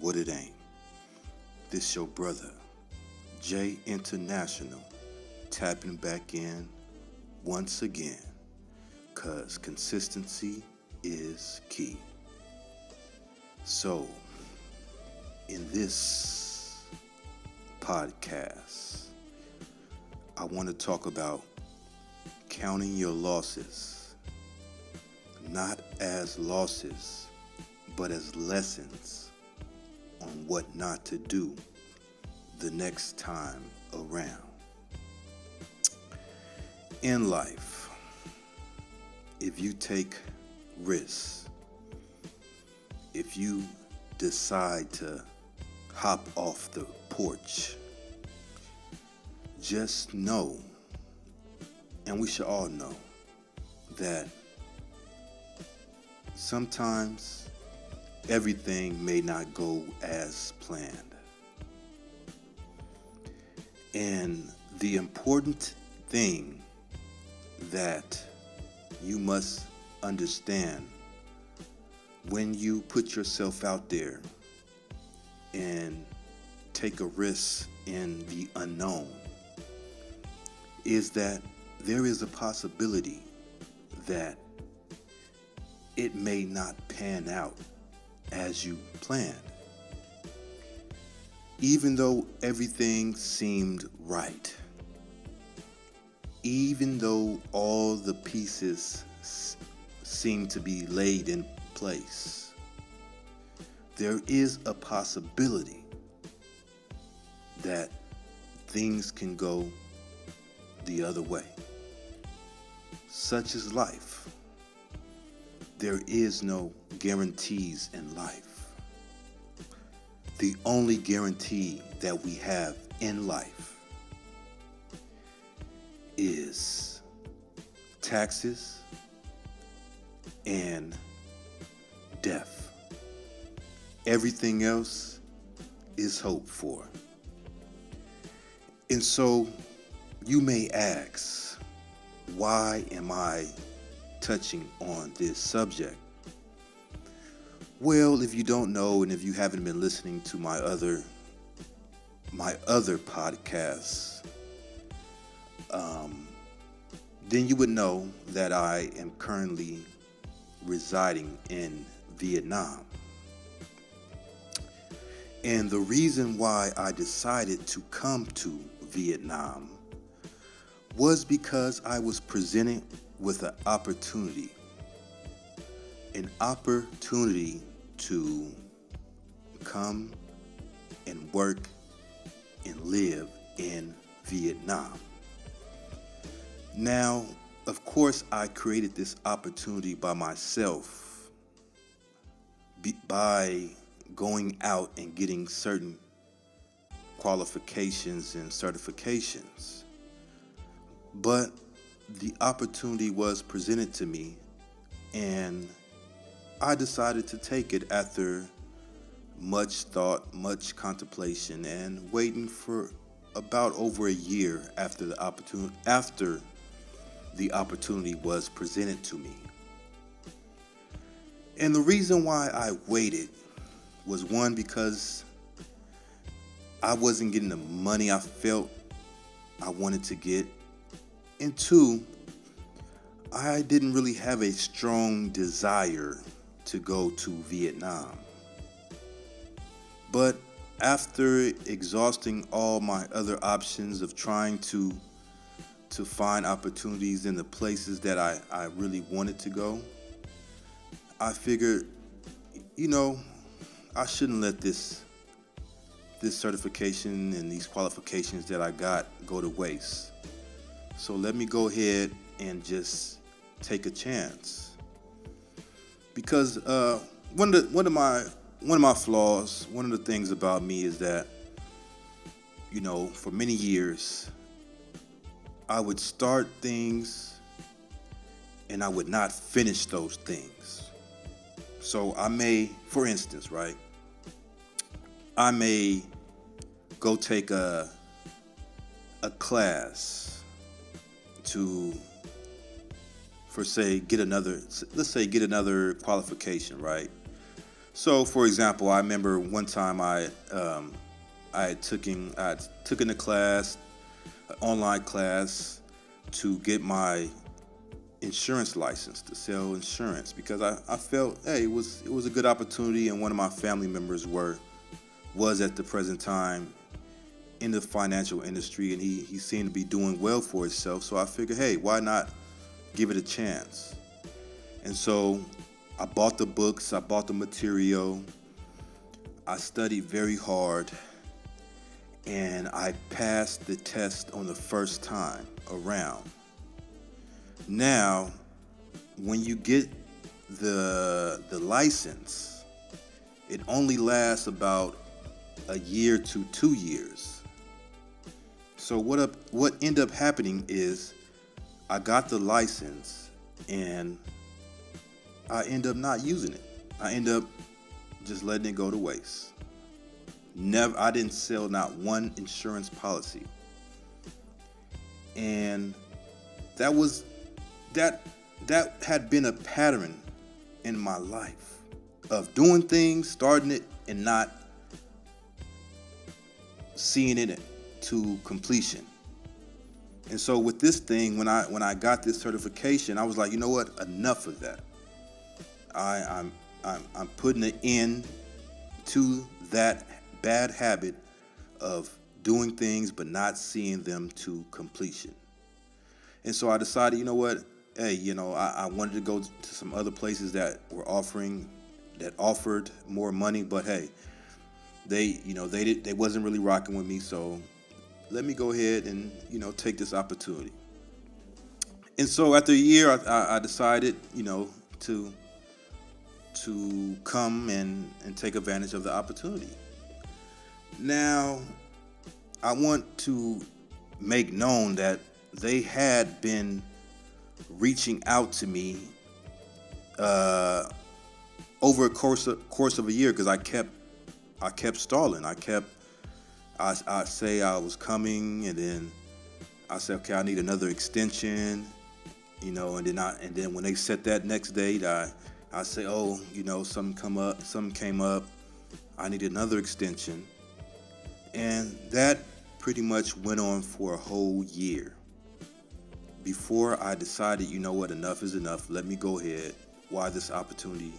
what it ain't. This your brother, J International, tapping back in once again, cause consistency is key. So, in this podcast, I want to talk about counting your losses, not as losses, but as lessons on what not to do the next time around. In life, if you take risks, if you decide to hop off the porch, just know, and we should all know, that sometimes everything may not go as planned. And the important thing that you must understand when you put yourself out there and take a risk in the unknown is that there is a possibility that it may not pan out as you planned. Even though everything seemed right, even though all the pieces seemed to be laid in place, there is a possibility that things can go the other way. Such is life. There is no guarantees in life. The only guarantee that we have in life is taxes and death. Everything else is hoped for. And so you may ask, why am I touching on this subject? Well, if you don't know, and if you haven't been listening to my other podcasts, then you would know that I am currently residing in Vietnam. And the reason why I decided to come to Vietnam was because I was presented with an opportunity to come and work and live in Vietnam. Now, of course, I created this opportunity by myself, by going out and getting certain qualifications and certifications. But the opportunity was presented to me, and I decided to take it after much thought, much contemplation, and waiting for about over a year after the opportunity was presented to me. And the reason why I waited was, one, because I wasn't getting the money I felt I wanted to get, and two, I didn't really have a strong desire to go to Vietnam. But after exhausting all my other options of trying to find opportunities in the places that I really wanted to go, I figured, I shouldn't let this certification and these qualifications that I got go to waste. So let me go ahead and just take a chance. Because one of my flaws, one of the things about me is that, for many years, I would start things and I would not finish those things. So I may, for instance, right, I may go take a class to, let's say, get another qualification, right? So, for example, I remember one time I had taken a class, an online class, to get my insurance license to sell insurance because I felt, hey, it was a good opportunity, and one of my family members was at the present time in the financial industry, and he seemed to be doing well for himself. So I figured, hey, why not give it a chance? And so I bought the books, I bought the material, I studied very hard, and I passed the test on the first time around. Now, when you get the license, it only lasts about a year to 2 years. So what ended up happening is I got the license and I end up not using it. I end up just letting it go to waste. I didn't sell not one insurance policy. And that was that had been a pattern in my life of doing things, starting it, and not seeing it to completion. And so with this thing, when I got this certification, I was like, you know what? Enough of that. I'm putting an end to that bad habit of doing things but not seeing them to completion. And so I decided, you know what? Hey, I wanted to go to some other places that offered more money, but hey, they wasn't really rocking with me. So let me go ahead and take this opportunity. And so after a year, I decided to come and take advantage of the opportunity. Now, I want to make known that they had been reaching out to me over a course of a year because I kept stalling. I say I was coming, and then I said, okay, I need another extension, and then when they set that next date, I say, oh, something came up, I need another extension, and that pretty much went on for a whole year before I decided, you know what, enough is enough. Let me go ahead while this opportunity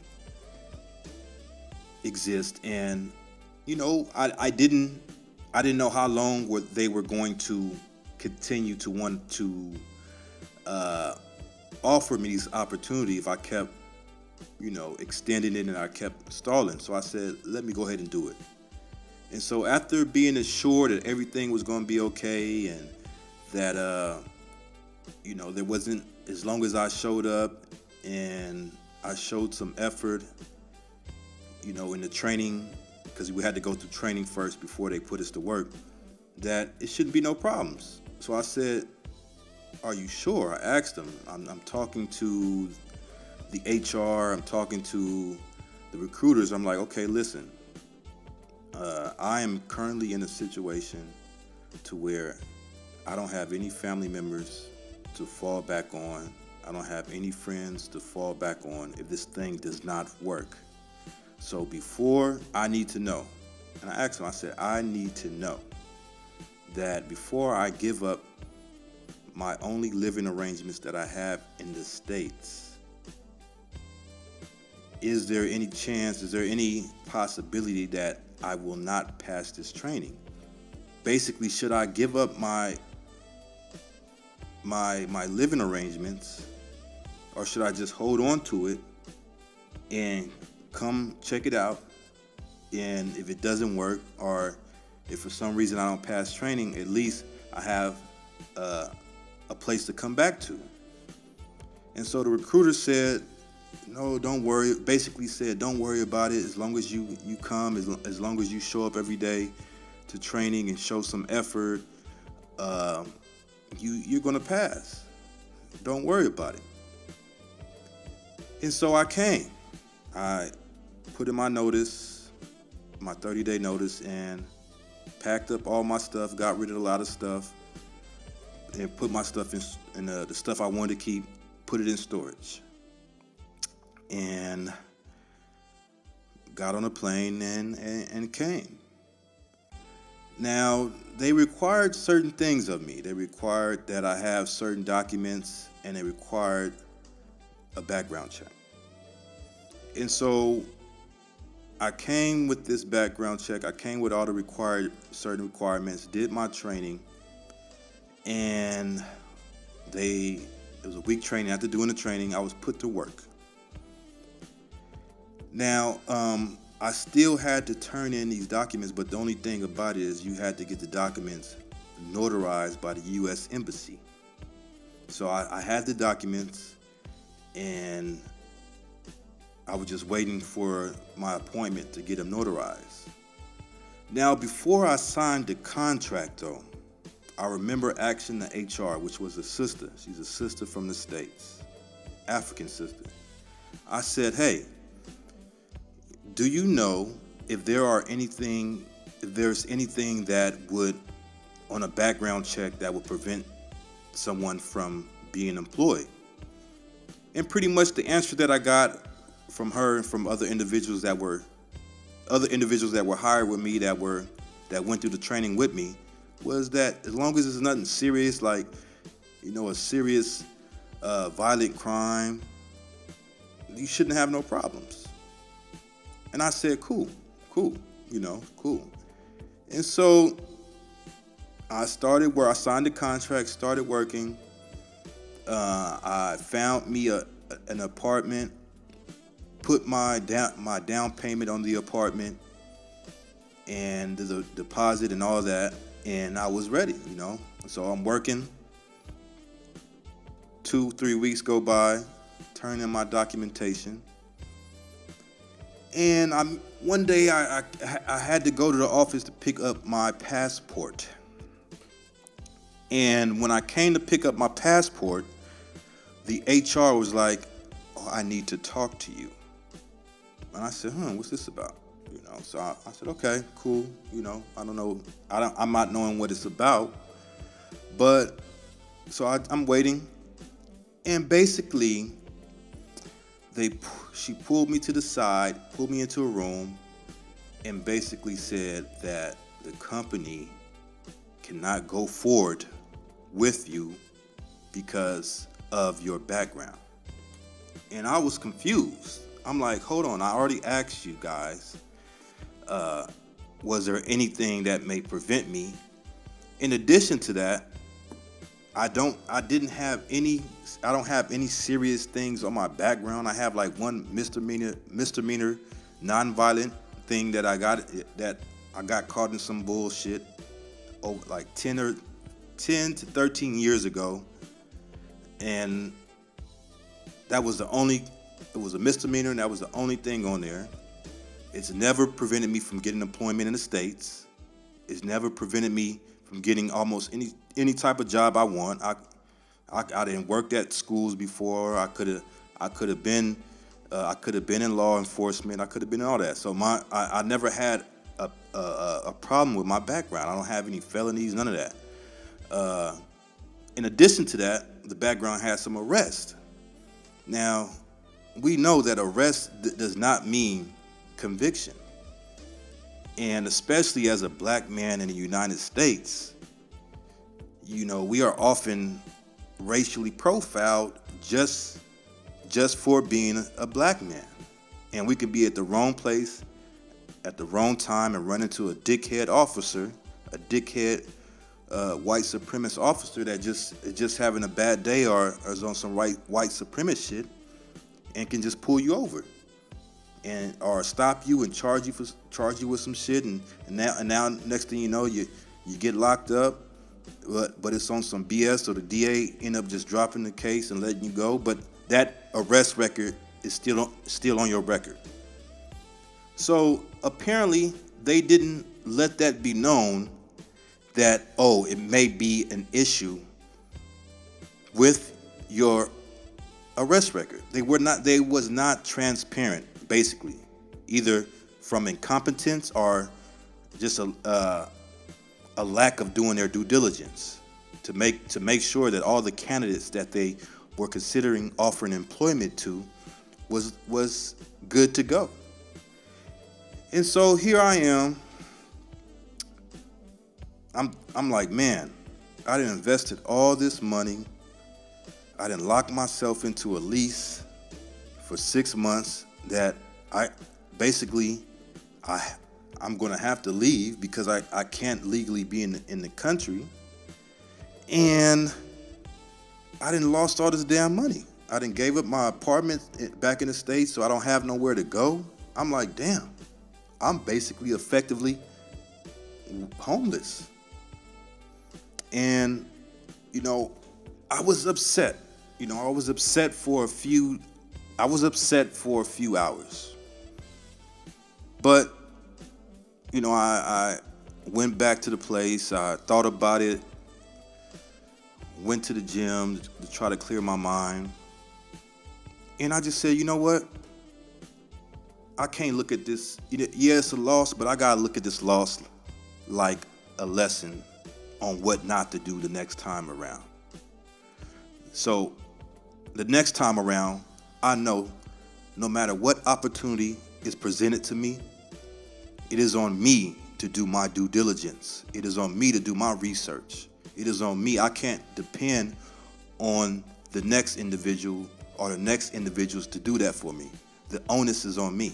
exists. And I didn't know how long they were going to continue to want to offer me this opportunity if I kept extending it and I kept stalling. So I said, let me go ahead and do it. And so after being assured that everything was going to be okay, and that there wasn't, as long as I showed up and I showed some effort, in the training, because we had to go through training first before they put us to work, that it shouldn't be no problems. So I said, are you sure? I asked them. I'm talking to the HR, I'm talking to the recruiters. I'm like, okay, listen, I am currently in a situation to where I don't have any family members to fall back on. I don't have any friends to fall back on if this thing does not work. So I need to know. And I asked him, I said, I need to know that before I give up my only living arrangements that I have in the States, is there any possibility that I will not pass this training? Basically, should I give up my living arrangements, or should I just hold on to it and come check it out? And if it doesn't work, or if for some reason I don't pass training, at least I have a place to come back to. And so the recruiter said, no, don't worry. Basically said, don't worry about it. As long as you come, as long as you show up every day to training and show some effort, you're going to pass. Don't worry about it. And so I came. I put in my notice, my 30-day notice, and packed up all my stuff, got rid of a lot of stuff, and put my stuff in the stuff I wanted to keep, put it in storage. And got on a plane and came. Now, they required certain things of me. They required that I have certain documents, and they required a background check. And so I came with this background check. I came with all the certain requirements, did my training, and it was a week training. After doing the training, I was put to work. Now, I still had to turn in these documents, but the only thing about it is you had to get the documents notarized by the U.S. Embassy. So I had the documents, and I was just waiting for my appointment to get them notarized. Now, before I signed the contract, though, I remember asking the HR, which was a sister. She's a sister from the States, African sister. I said, hey, do you know if there's anything that would, on a background check, that would prevent someone from being employed? And pretty much the answer that I got from her and from other individuals that were hired with me, that went through the training with me, was that as long as it's nothing serious, like, a serious violent crime, you shouldn't have no problems. And I said, cool, cool. And so I signed the contract, started working. I found me an apartment, put my down payment on the apartment, and the deposit and all that, and I was ready, So I'm working. 2-3 weeks go by, turn in my documentation. And one day I had to go to the office to pick up my passport. And when I came to pick up my passport, the HR was like, oh, I need to talk to you. And I said, what's this about? So I said, okay, cool. I don't know. I'm not knowing what it's about. But so I'm waiting. And basically, she pulled me to the side, pulled me into a room, and basically said that the company cannot go forward with you because of your background. And I was confused. I'm like, hold on, I already asked you guys, was there anything that may prevent me? In addition to that, I don't have any serious things on my background. I have like one misdemeanor nonviolent thing that I got caught in some bullshit over like 10 to 13 years ago. And it was a misdemeanor, and that was the only thing on there. It's never prevented me from getting employment in the States. It's never prevented me from getting almost any type of job I want. I didn't work at schools before. I could have been in law enforcement. I could have been in all that. So I never had a problem with my background. I don't have any felonies, none of that. In addition to that, the background has some arrest. Now, we know that arrest does not mean conviction. And especially as a black man in the United States, we are often racially profiled just for being a black man. And we can be at the wrong place at the wrong time and run into a dickhead officer, a dickhead white supremacist officer that just having a bad day or is on some white supremacist shit, and can just pull you over or stop you and charge you with some shit, and now next thing you know, you get locked up, but it's on some BS, so the DA end up just dropping the case and letting you go, but that arrest record is still on your record. So apparently they didn't let that be known that, it may be an issue with your arrest record. They was not transparent, basically, either from incompetence or just a lack of doing their due diligence to make sure that all the candidates that they were considering offering employment to was good to go. And so here I am. I'm like, man, I done invested all this money. I done locked myself into a lease for 6 months that I basically I I'm gonna have to leave because I can't legally be in the country. And I done lost all this damn money. I done gave up my apartment back in the States, so I don't have nowhere to go. I'm like, damn, I'm basically effectively homeless. And, you know, I was upset. I was upset for a few hours. But, I went back to the place, I thought about it, went to the gym to try to clear my mind. And I just said, you know what? I can't look at this. Yeah, it's a loss, but I gotta look at this loss like a lesson on what not to do the next time around. So the next time around, I know no matter what opportunity is presented to me, it is on me to do my due diligence. It is on me to do my research. It is on me. I can't depend on the next individual or the next individuals to do that for me. The onus is on me.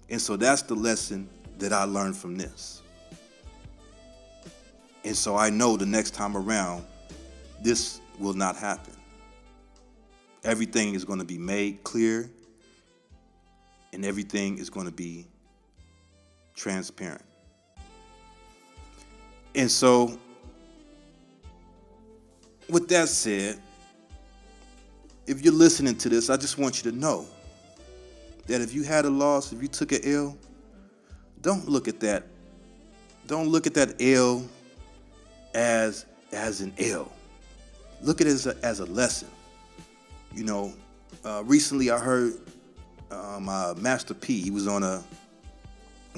And so that's the lesson that I learned from this. And so I know the next time around, this will not happen. Everything is going to be made clear, and everything is going to be transparent. And so, with that said, if you're listening to this, I just want you to know that if you had a loss, if you took an L, don't look at that. Don't look at that L as an L. Look at it as a lesson. Recently I heard Master P. He was on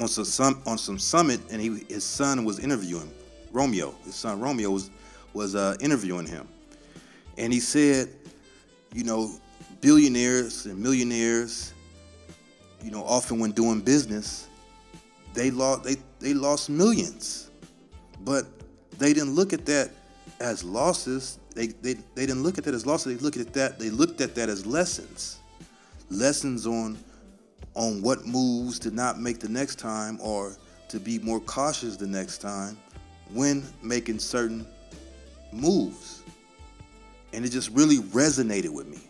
some summit, and his son was interviewing Romeo. His son Romeo was interviewing him, and he said, billionaires and millionaires, often when doing business, they lost millions, but they didn't look at that as losses. They didn't look at that as losses. They looked at that as lessons on what moves to not make the next time, or to be more cautious the next time when making certain moves. And it just really resonated with me.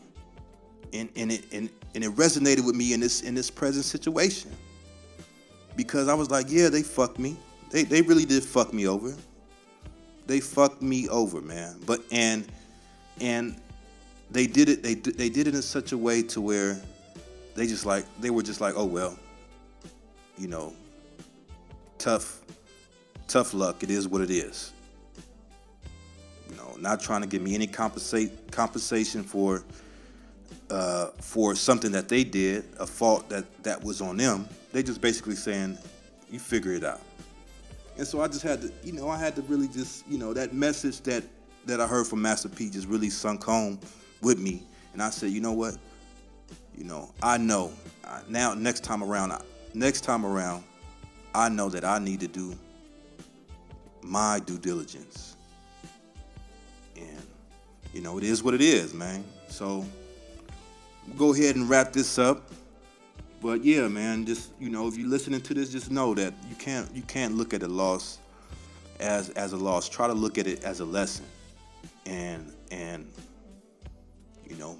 And it resonated with me in this present situation. Because I was like, yeah, they fucked me. They really did fuck me over. They fucked me over, man. But and they did it. They did it in such a way to where they were just like, oh well, tough luck. It is what it is. Not trying to give me any compensation for something that they did, a fault that was on them. They just basically saying, you figure it out. And so I just had to, I had to really just, that message that I heard from Master P just really sunk home with me. And I said, you know what? I know now next time around, I know that I need to do my due diligence. And, it is what it is, man. So we'll go ahead and wrap this up. But yeah, man, just, if you're listening to this, just know that you can't look at a loss as a loss. Try to look at it as a lesson, and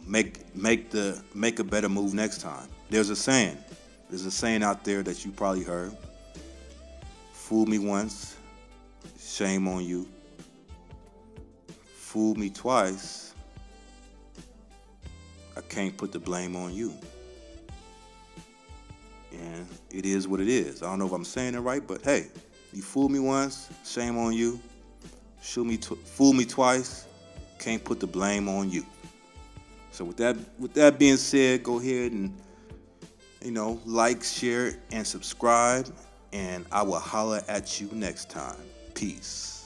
make a better move next time. There's a saying out there that you probably heard: fool me once, shame on you. Fool me twice, I can't put the blame on you. And it is what it is. I don't know if I'm saying it right, but hey, you fooled me once, shame on you. Fool me twice, can't put the blame on you. So with that being said, go ahead and like, share, and subscribe, and I will holler at you next time. Peace.